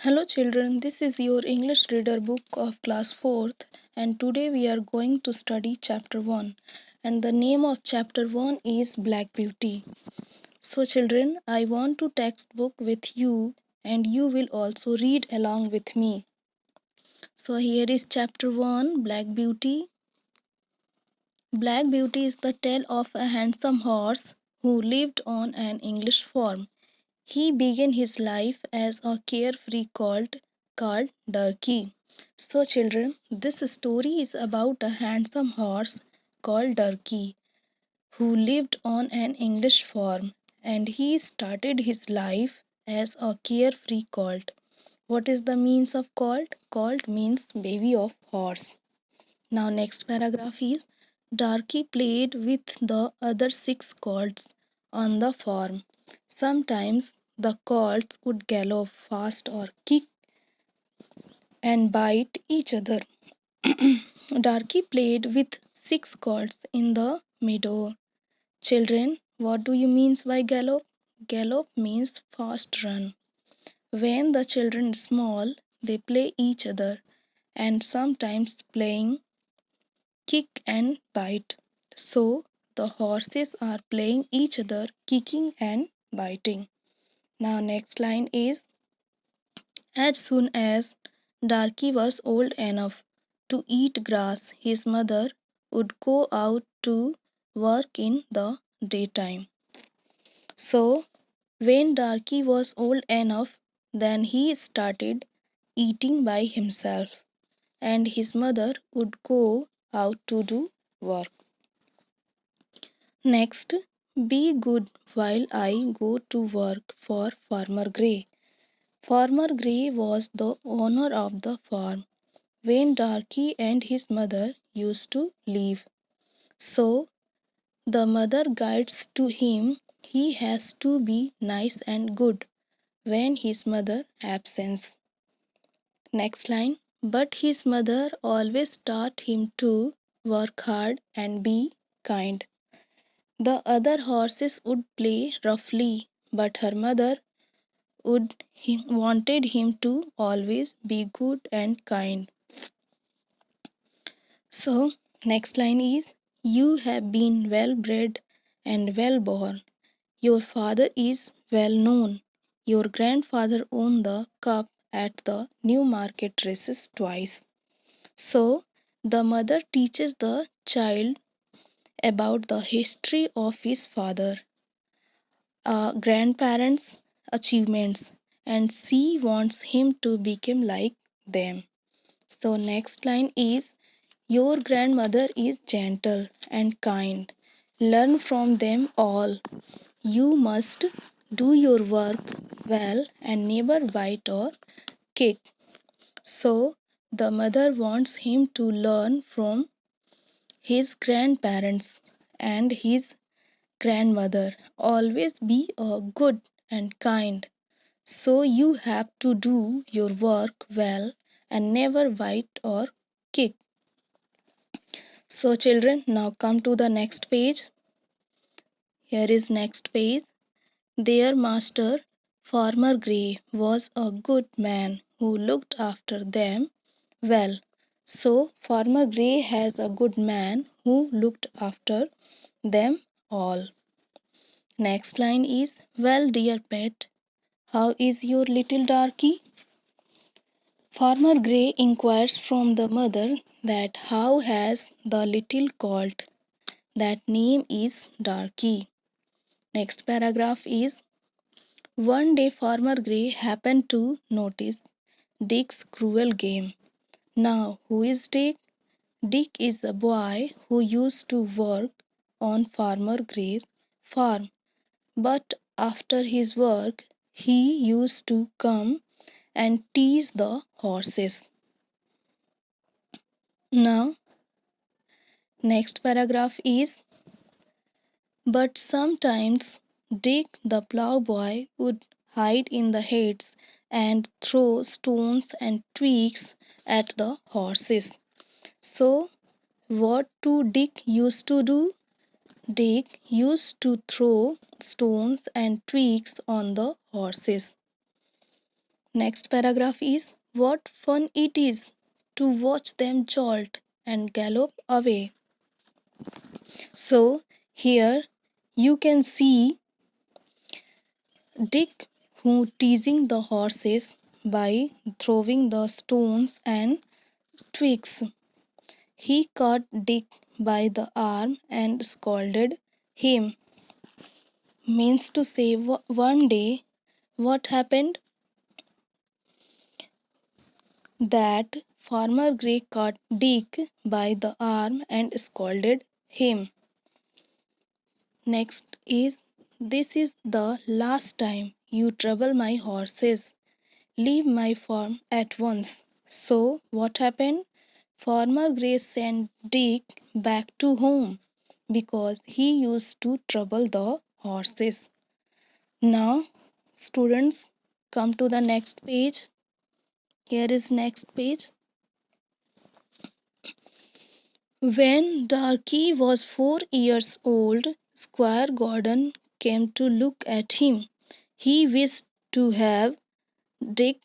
Hello children, this is your English reader book of class 4th and today we are going to study chapter 1 and the name of chapter 1 is Black Beauty. So children, I want to textbook with you and you will also read along with me. So here is chapter 1 Black Beauty. Black Beauty is the tale of a handsome horse who lived on an English farm. He began his life as a carefree colt called Durkee. So, children, this story is about a handsome horse called Durkee who lived on an English farm and he started his life as a carefree colt. What is the means of colt? Colt means baby of horse. Now, next paragraph is Darky played with the other six colts on the farm. Sometimes the colts would gallop fast or kick and bite each other. Darky played with six colts in the meadow. Children, what do you mean by gallop? Gallop means fast run. When the children small, they play each other and sometimes playing kick and bite. So the horses are playing each other, kicking and biting. Now, next line is as soon as Darky was old enough to eat grass, his mother would go out to work in the daytime. So, when Darky was old enough, then he started eating by himself, and his mother would go out to do work. Next, be good while I go to work for Farmer Gray. Farmer Gray was the owner of the farm when Darky and his mother used to live. So, the mother guides to him he has to be nice and good when his mother absents. Next line, but his mother always taught him to work hard and be kind. The other horses would play roughly, but her mother wanted him to always be good and kind. So, next line is you have been well bred and well born. Your father is well known. Your grandfather owned the cup at the Newmarket races twice. So, the mother teaches the child about the history of his father, grandparents' achievements, and she wants him to become like them. So, next line is your grandmother is gentle and kind. Learn from them all. You must do your work well and never bite or kick. So, the mother wants him to learn from his grandparents and his grandmother. Always be a good and kind. So, you have to do your work well and never bite or kick. So, children, now come to the next page. Here is next page. Their master, Farmer Gray, was a good man who looked after them well. So, Farmer Gray has a good man who looked after them all. Next line is well, dear pet, how is your little darky? Farmer Gray inquires from the mother that how has the little colt? That name is Darky. Next paragraph is one day Farmer Gray happened to notice Dick's cruel game. Now, who is Dick? Dick is a boy who used to work on Farmer Gray's farm. But after his work, he used to come and tease the horses. Now, next paragraph is but sometimes Dick the plowboy would hide in the hedges and throw stones and twigs at the horses. So, what do Dick used to do? Dick used to throw stones and twigs on the horses. Next paragraph is what fun it is to watch them jolt and gallop away. So, here you can see Dick who teasing the horses by throwing the stones and twigs. He caught Dick by the arm and scolded him. Means to say, one day, what happened? That Farmer Gray caught Dick by the arm and scolded him. Next is this is the last time you trouble my horses. Leave my farm at once. So, what happened? Farmer Gray sent Dick back to home because he used to trouble the horses. Now, students, come to the next page. Here is next page. When Darky was 4 years old, Squire Gordon came to look at him. He wished to Dick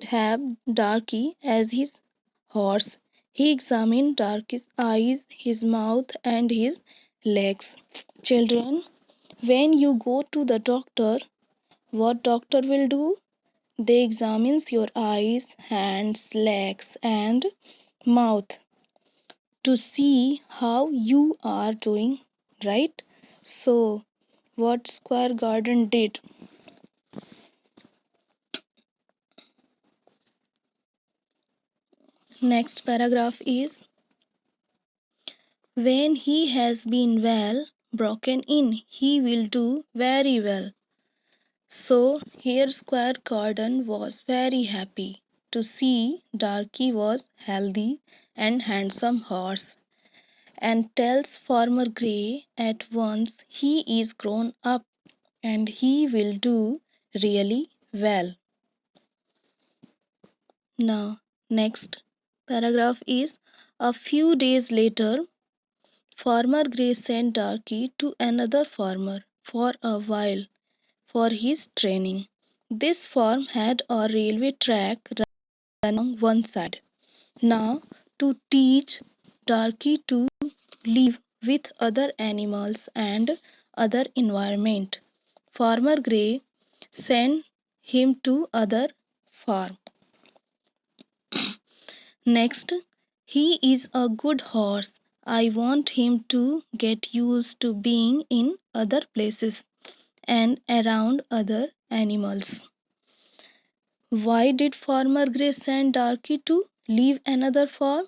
have Darky as his horse. He examined Darky's eyes, his mouth, and his legs. Children, when you go to the doctor, what doctor will do? They examines your eyes, hands, legs, and mouth to see how you are doing, right? So, what Squire Gordon did? Next paragraph is when he has been well broken in, he will do very well. So here Squire Gordon was very happy to see Darky was healthy and handsome horse and tells Farmer Gray at once he is grown up and he will do really well. Now next paragraph is a few days later Farmer Gray sent Darky to another farmer for a while for his training. This farm had a railway track running along one side. Now, to teach Darky to live with other animals and other environment, Farmer Gray sent him to other farm. Next, he is a good horse. I want him to get used to being in other places and around other animals. Why did Farmer Gray send Darky to leave another farm?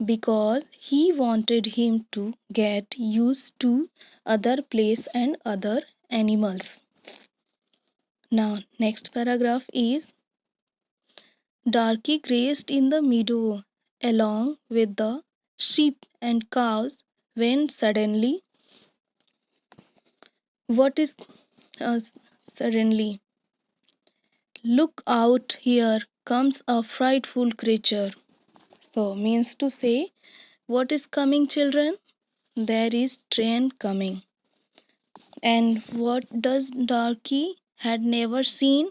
Because he wanted him to get used to other place and other animals. Now, next paragraph is Darky grazed in the meadow along with the sheep and cows when suddenly, what is uh, suddenly? Look out, here comes a frightful creature. So, means to say, what is coming, children? There is train coming. And what does Darky had never seen?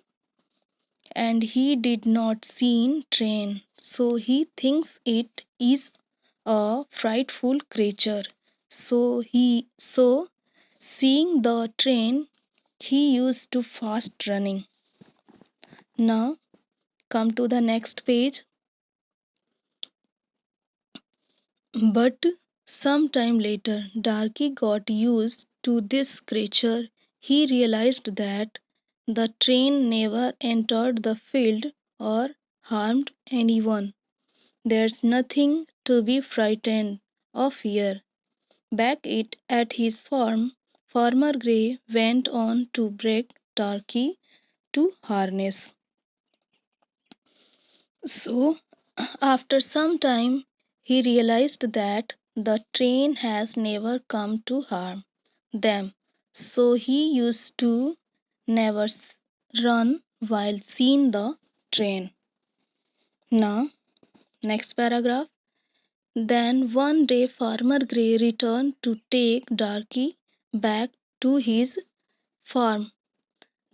And he did not seen train. So he thinks it is a frightful creature. So seeing the train, he used to fast running. Now come to the next page. But some time later, Darky got used to this creature. He realized that the train never entered the field or harmed anyone. There's nothing to be frightened of here. Back at his farm, Farmer Gray went on to break Darky to harness. So, after some time, he realized that the train has never come to harm them. So he used to never run while seeing the train. Now, next paragraph. Then one day Farmer Gray returned to take Darky back to his farm.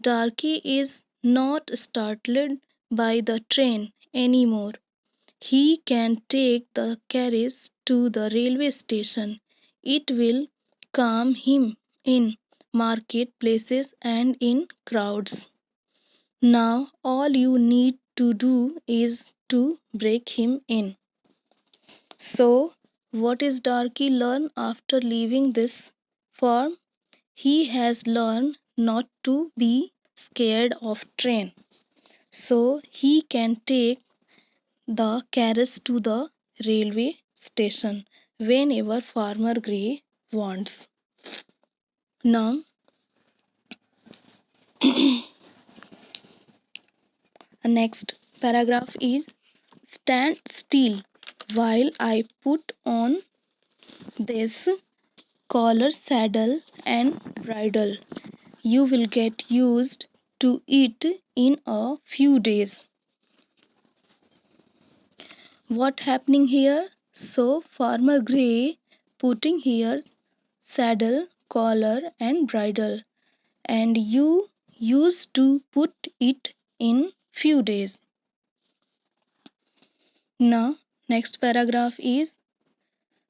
Darky is not startled by the train anymore. He can take the carriage to the railway station. It will calm him in marketplaces and in crowds. Now all you need to do is to break him in. So, what is Darky learn after leaving this farm? He has learned not to be scared of train. So he can take the carriage to the railway station whenever Farmer Gray wants. Now, next paragraph is stand still while I put on this collar, saddle, and bridle. You will get used to it in a few days. What happening here? So Farmer Gray putting here saddle, collar, and bridle, and you used to put it in few days. Now, next paragraph is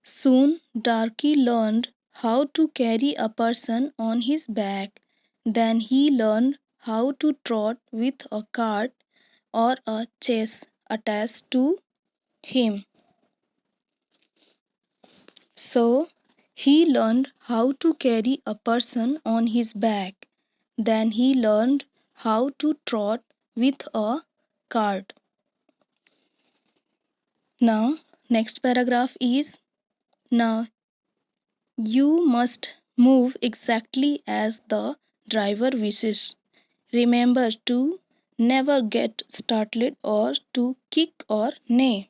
soon Darky learned how to carry a person on his back. Then he learned how to trot with a cart or a chaise attached to him. So he learned how to carry a person on his back. Then he learned how to trot with a cart. Now, next paragraph is now you must move exactly as the driver wishes. Remember to never get startled or to kick or neigh.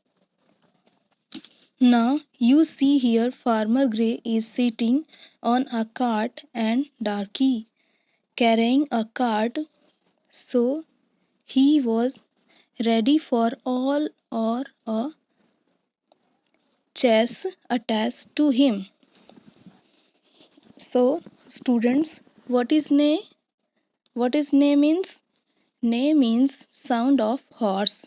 Now you see here Farmer Gray is sitting on a cart and Darky carrying a cart, so he was ready for all or a chess attached to him. So students, what is neigh? What is neigh means? Neigh means sound of horse.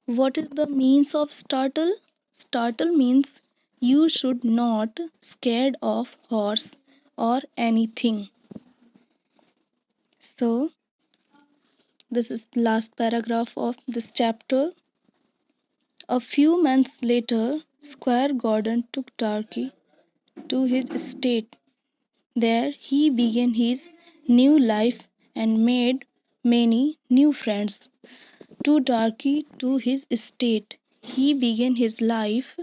What is the means of startle? Startle means you should not scared of horse or anything. So this is the last paragraph of this chapter. A few months later, Squire Gordon took Darky to his estate. There he began his new life and made many new friends. To Darky to his estate, he began his life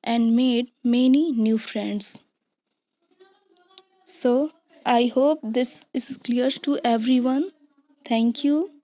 and made many new friends. So, I hope this is clear to everyone. Thank you.